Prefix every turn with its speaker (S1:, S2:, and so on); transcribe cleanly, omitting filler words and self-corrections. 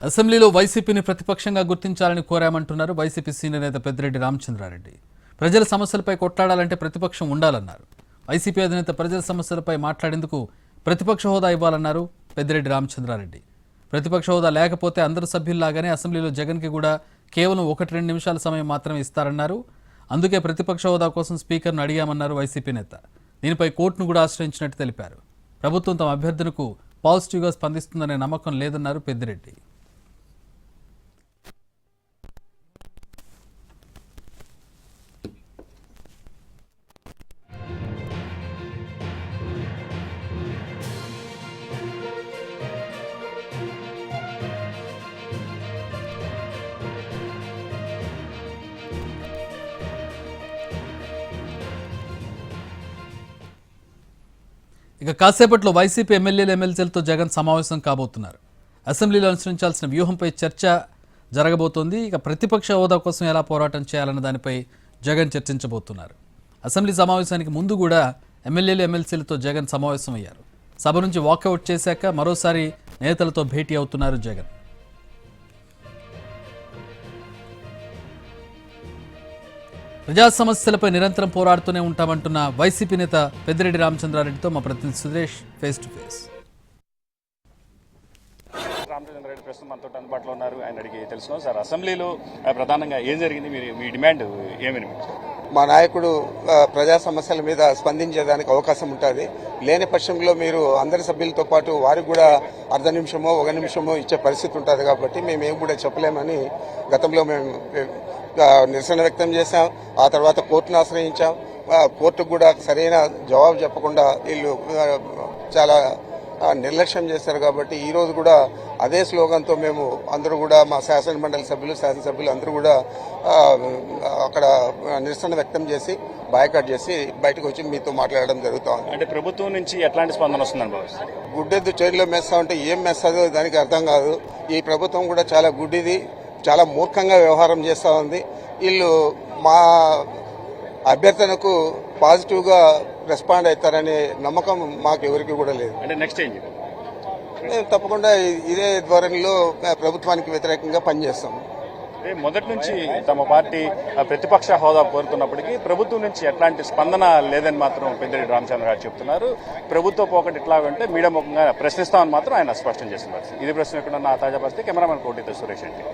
S1: అసెంబ్లీలో వైసీపీని ప్రతిపక్షంగా గుర్తించాలని కోరామంటున్నారు వైసీపీ సీనియర్ నేత పెద్దిరెడ్డి రామచంద్రారెడ్డి. ప్రజల సమస్యలపై కొట్లాడాలంటే ప్రతిపక్షం ఉండాలన్నారు. వైసీపీ అధినేత ప్రజల సమస్యలపై మాట్లాడేందుకు ప్రతిపక్ష హోదా ఇవ్వాలన్నారు పెద్దిరెడ్డి రామచంద్రారెడ్డి. ప్రతిపక్ష హోదా లేకపోతే అందరు సభ్యుల్లాగానే అసెంబ్లీలో జగన్కి కూడా కేవలం 1-2 నిమిషాల సమయం మాత్రమే ఇస్తారన్నారు. అందుకే ప్రతిపక్ష హోదా కోసం స్పీకర్ను అడిగామన్నారు వైసీపీ నేత. దీనిపై కోర్టును కూడా ఆశ్రయించినట్టు తెలిపారు. ప్రభుత్వం తమ అభ్యర్థనకు పాజిటివ్గా స్పందిస్తుందనే నమ్మకం లేదన్నారు పెద్దిరెడ్డి. ఇక కాసేపట్లో వైసీపీ ఎమ్మెల్యేలు ఎమ్మెల్సీలతో జగన్ సమావేశం కాబోతున్నారు. అసెంబ్లీలో అనుసరించాల్సిన వ్యూహంపై చర్చ జరగబోతోంది. ఇక ప్రతిపక్ష హోదా కోసం ఎలా పోరాటం చేయాలన్న దానిపై జగన్ చర్చించబోతున్నారు. అసెంబ్లీ సమావేశానికి ముందు కూడా ఎమ్మెల్యేలు ఎమ్మెల్సీలతో జగన్ సమావేశం అయ్యారు. సభ నుంచి వాకౌట్ చేశాక మరోసారి నేతలతో భేటీ అవుతున్నారు జగన్. ప్రజా సమస్యలపై నిరంతరం పోరాడుతూనే ఉంటామంటున్న వైసీపీ నేత పెద్దిరెడ్డి రామచంద్రారెడ్డితో మా ప్రతినిధి Suresh face to face.
S2: Ramachandra Reddy ప్రస్తుతం మనతో అందుబాటులో ఉన్నారు. ఆయన అడిగి తెలుసుకున్నాం. సార్, అసెంబ్లీలో ప్రధానంగా ఏం జరిగింది, మీ డిమాండ్ ఏమని?
S3: మా నాయకుడు ప్రజా సమస్యల మీద స్పందించేదానికి అవకాశం ఉంటుంది. లేని పక్షంలో మీరు అందరి సభ్యులతో పాటు వారికి కూడా అర్ధ నిమిషమో 1 నిమిషమో ఇచ్చే పరిస్థితి ఉంటుంది. కాబట్టి మేమేం కూడా చెప్పలేమని గతంలో మేము నిరసన వ్యక్తం చేశాం. ఆ తర్వాత కోర్టును ఆశ్రయించాం. కోర్టుకు కూడా సరైన జవాబు చెప్పకుండా వీళ్ళు చాలా నిర్లక్ష్యం చేశారు. కాబట్టి ఈరోజు కూడా అదే స్లోగన్తో మేము అందరూ కూడా మా శాసనమండలి సభ్యులు శాసనసభ్యులు అందరూ కూడా అక్కడ నిరసన వ్యక్తం చేసి బాయ్కాట్ చేసి బయటకు వచ్చి మీతో మాట్లాడడం జరుగుతుంది.
S2: అంటే ప్రభుత్వం నుంచి ఎట్లాంటి స్పందన వస్తుందని భావిస్తారు?
S3: గుడ్డెద్దు చేతిలో మెస్తా ఉంటే ఏం మెస్తాదో దానికి అర్థం కాదు. ఈ ప్రభుత్వం కూడా చాలా గుడ్డిది, చాలా మూర్ఖంగా వ్యవహారం చేస్తూ ఉంది. వీళ్ళు మా అభ్యర్థనకు పాజిటివ్గా రెస్పాండ్ అవుతారనే నమ్మకం మాకు ఎవరికి కూడా లేదు.
S2: అంటే నెక్స్ట్ ఏం చేయాలి?
S3: మేము తప్పకుండా ఇదే ధోరణిలో ప్రభుత్వానికి వ్యతిరేకంగా పనిచేస్తాం.
S2: మొదటి నుంచి తమ పార్టీ ప్రతిపక్ష హోదా కోరుతున్నప్పటికీ ప్రభుత్వం నుంచి ఎట్లాంటి స్పందన లేదని మాత్రం పెద్దిరెడ్డి రామచంద్ర గారు చెప్తున్నారు. ప్రభుత్వ పోకటి ఎట్లా అంటే మీడియా ముఖంగా ప్రశ్నిస్తామని మాత్రం ఆయన స్పష్టం చేస్తున్నారు. ఇది ప్రశ్న ఎక్కడున్న తాజా పరిస్థితి. కెమెరామెన్ కోటితో సురేష్ రెడ్డి.